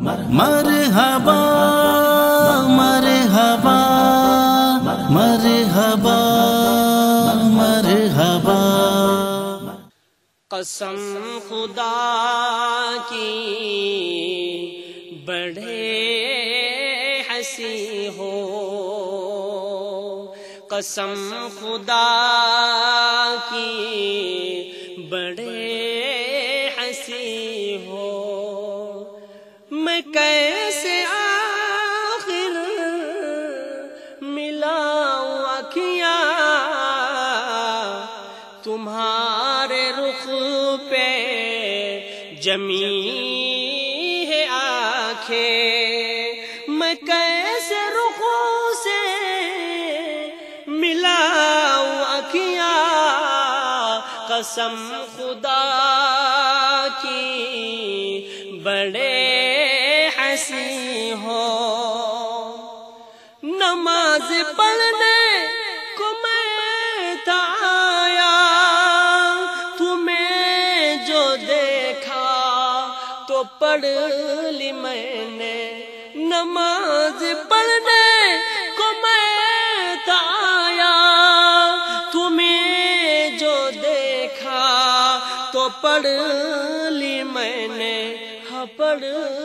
مرحبا مرحبا مرحبا مرحبا قسم خدا کی بڑے ہنسی ہو، قسم خدا کی بڑے ہنسی ہو، میں کیسے آخر ملاؤں آنکھیاں تمہارے رخ پہ جمی ہے آنکھیں، میں کیسے رخوں سے ملاؤں آنکھیاں، قسم خدا کی بڑے ہنسی ہو، نماز پڑھنے کو میں تھا آیا، تمہیں جو دیکھا تو پڑھ لی میں نے، نماز پڑھنے کو میں تھا آیا، تمہیں جو دیکھا تو پڑھ لی میں نے، پڑھ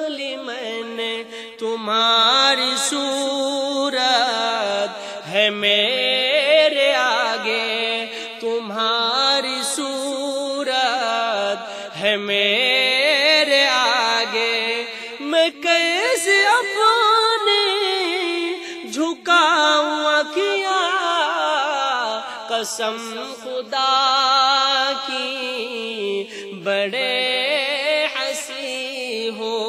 لی میں نے، تمہاری صورت ہے میرے آگے، تمہاری صورت ہے میرے آگے، میں کیسے اپنی جھکاؤں آنکھیاں، قسم خدا کی بڑے ہو،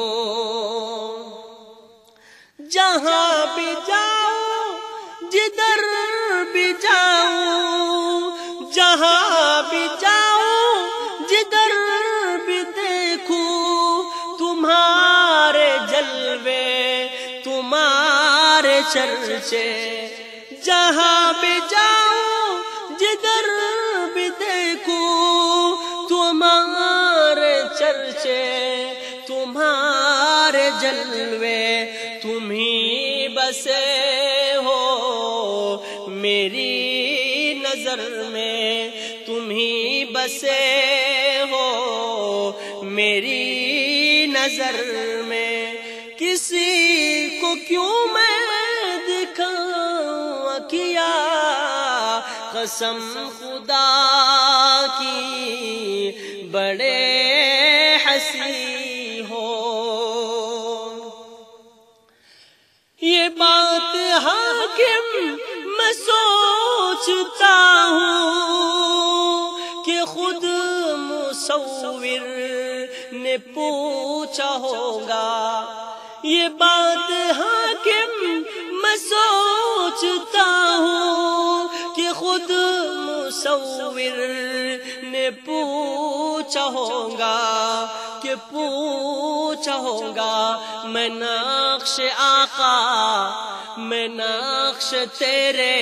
جہاں بھی جاؤں جدھر بھی جاؤں، جہاں بھی جاؤں جدھر بھی دیکھوں، تمہارے جلوے تمہارے چرچے، جہاں بھی جاؤں جدھر بھی دیکھوں، تمہارے چرچے تمہارے جلوے، تم ہی بسے ہو میری نظر میں، تم ہی بسے ہو میری نظر میں، کسی کو کیوں میں دکھاؤں آنکھیاں، قسم خدا کی بڑے ہنسی ہو، یہ بات حاکم میں سوچتا ہوں کہ خود مصور نے پوچھا ہوگا، یہ بات حاکم میں سوچتا ہوں کہ خود مصور نے پوچھا ہوگا، کہ پوچھا ہوگا، میں نقش آقا میں نقش تیرے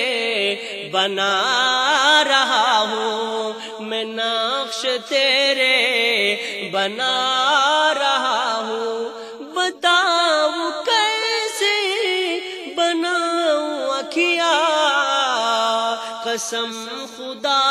بنا رہا ہوں، میں نقش تیرے بنا رہا ہوں، بتاؤ کیسے بناؤں آنکھیاں، قسم خدا